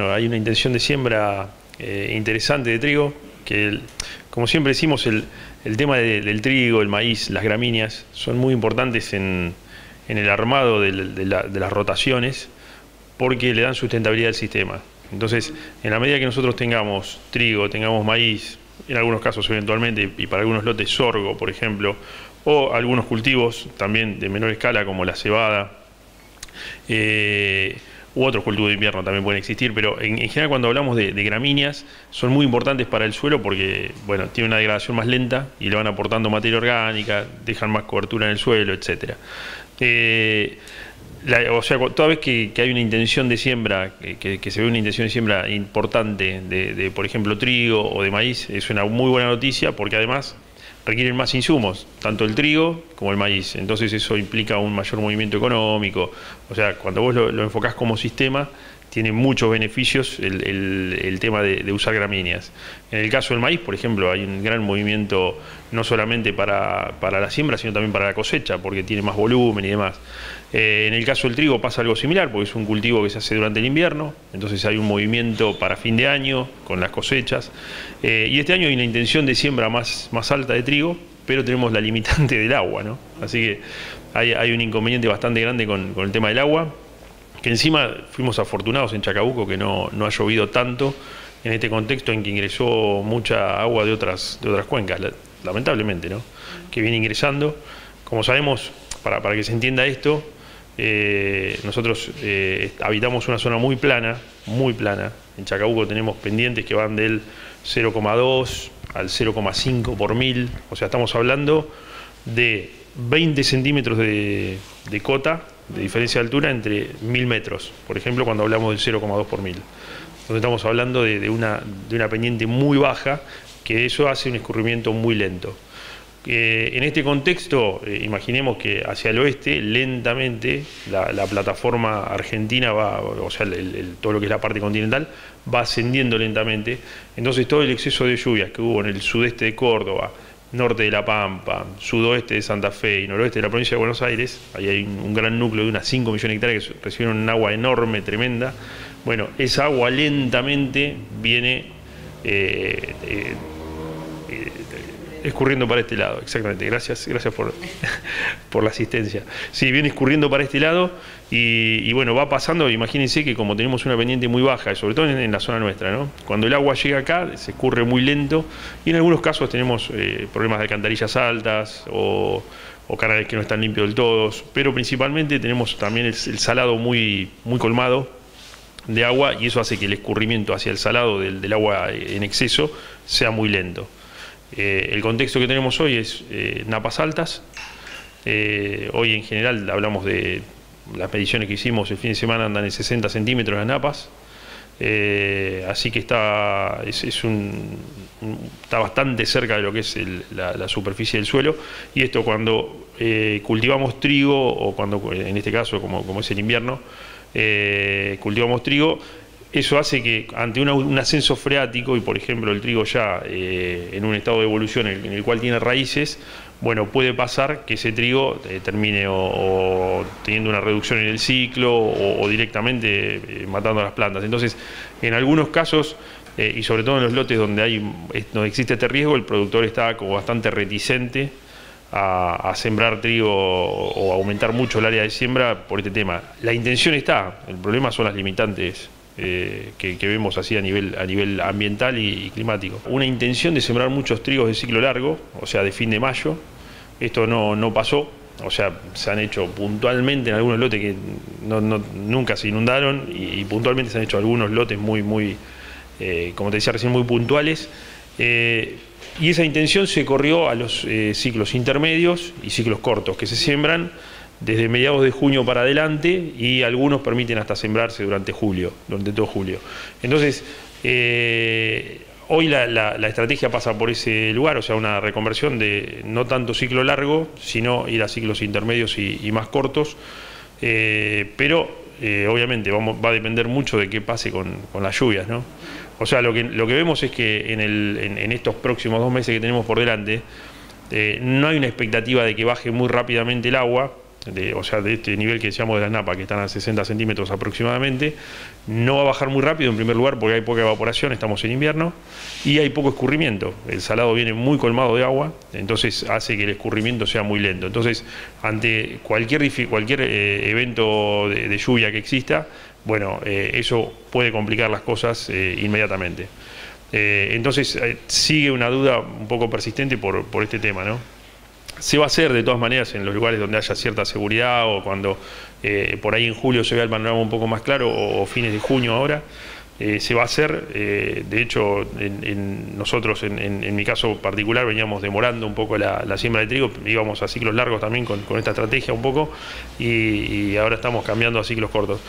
Hay una intención de siembra interesante de trigo, que como siempre decimos, el tema del trigo, el maíz, las gramíneas, son muy importantes en el armado de las rotaciones, porque le dan sustentabilidad al sistema. Entonces, en la medida que nosotros tengamos trigo, tengamos maíz, en algunos casos eventualmente, y para algunos lotes sorgo, por ejemplo, o algunos cultivos también de menor escala como la cebada, u otros cultivos de invierno también pueden existir, pero en general cuando hablamos de gramíneas son muy importantes para el suelo porque, bueno, tienen una degradación más lenta y le van aportando materia orgánica, dejan más cobertura en el suelo, etcétera. O sea, toda vez que hay una intención de siembra, que se ve una intención de siembra importante de, por ejemplo, trigo o de maíz, es una muy buena noticia porque además requieren más insumos, tanto el trigo como el maíz. Entonces eso implica un mayor movimiento económico. O sea, cuando vos lo enfocás como sistema, tiene muchos beneficios el tema de usar gramíneas. En el caso del maíz, por ejemplo, hay un gran movimiento no solamente para la siembra, sino también para la cosecha, porque tiene más volumen y demás. En el caso del trigo pasa algo similar, porque es un cultivo que se hace durante el invierno, entonces hay un movimiento para fin de año con las cosechas. Y este año hay una intención de siembra más alta de trigo, pero tenemos la limitante del agua, ¿no? Así que hay un inconveniente bastante grande con el tema del agua, que encima fuimos afortunados en Chacabuco que no ha llovido tanto en este contexto en que ingresó mucha agua de otras cuencas, lamentablemente, ¿no? Que viene ingresando. Como sabemos, para que se entienda esto, nosotros habitamos una zona muy plana. En Chacabuco tenemos pendientes que van del 0,2 al 0,5 por mil, o sea, estamos hablando de 20 centímetros de cota, de diferencia de altura entre 1000 metros, por ejemplo, cuando hablamos del 0,2 por mil. Entonces estamos hablando de una pendiente muy baja, que eso hace un escurrimiento muy lento. En este contexto, imaginemos que hacia el oeste, lentamente, la plataforma argentina va, o sea, todo lo que es la parte continental, va ascendiendo lentamente. Entonces todo el exceso de lluvias que hubo en el sudeste de Córdoba, norte de La Pampa, sudoeste de Santa Fe y noroeste de la provincia de Buenos Aires, ahí hay un gran núcleo de unas 5 millones de hectáreas que recibieron un agua enorme, tremenda. Bueno, esa agua lentamente viene escurriendo para este lado, exactamente, gracias por la asistencia. Sí, viene escurriendo para este lado y bueno, va pasando, imagínense que como tenemos una pendiente muy baja, sobre todo en la zona nuestra, ¿no? Cuando el agua llega acá, se escurre muy lento y en algunos casos tenemos problemas de alcantarillas altas o canales que no están limpios del todo, pero principalmente tenemos también el salado muy colmado de agua y eso hace que el escurrimiento hacia el salado del agua en exceso sea muy lento. El contexto que tenemos hoy es napas altas. Hoy en general hablamos de las mediciones que hicimos el fin de semana, andan en 60 centímetros las napas. Así que está bastante cerca de lo que es la superficie del suelo. Y esto cuando cultivamos trigo, o cuando en este caso como es el invierno, cultivamos trigo, eso hace que ante un ascenso freático, y por ejemplo el trigo ya en un estado de evolución en el cual tiene raíces, bueno, puede pasar que ese trigo termine o teniendo una reducción en el ciclo o directamente matando a las plantas. Entonces, en algunos casos, y sobre todo en los lotes donde existe este riesgo, el productor está como bastante reticente a sembrar trigo o aumentar mucho el área de siembra por este tema. La intención está, el problema son las limitantes que vemos así a nivel ambiental y climático. Una intención de sembrar muchos trigos de ciclo largo, o sea, de fin de mayo. Esto no pasó, o sea, se han hecho puntualmente en algunos lotes que nunca se inundaron y puntualmente se han hecho algunos lotes muy como te decía recién, muy puntuales. Y esa intención se corrió a los ciclos intermedios y ciclos cortos que se siembran desde mediados de junio para adelante, y algunos permiten hasta sembrarse durante todo julio. Entonces, hoy la estrategia pasa por ese lugar, o sea, una reconversión de no tanto ciclo largo, sino ir a ciclos intermedios y más cortos, pero obviamente va a depender mucho de qué pase con las lluvias, ¿no? O sea, lo que vemos es que en estos próximos 2 meses que tenemos por delante, no hay una expectativa de que baje muy rápidamente el agua, o sea, de este nivel que decíamos de las napas, que están a 60 centímetros aproximadamente, no va a bajar muy rápido en primer lugar porque hay poca evaporación, estamos en invierno, y hay poco escurrimiento. El salado viene muy colmado de agua, entonces hace que el escurrimiento sea muy lento. Entonces, ante cualquier evento de lluvia que exista, bueno, eso puede complicar las cosas inmediatamente. Entonces sigue una duda un poco persistente por este tema, ¿no? Se va a hacer de todas maneras en los lugares donde haya cierta seguridad o cuando por ahí en julio se vea el panorama un poco más claro o fines de junio ahora. Se va a hacer, de hecho nosotros en mi caso particular veníamos demorando un poco la siembra de trigo, íbamos a ciclos largos también con esta estrategia un poco y ahora estamos cambiando a ciclos cortos.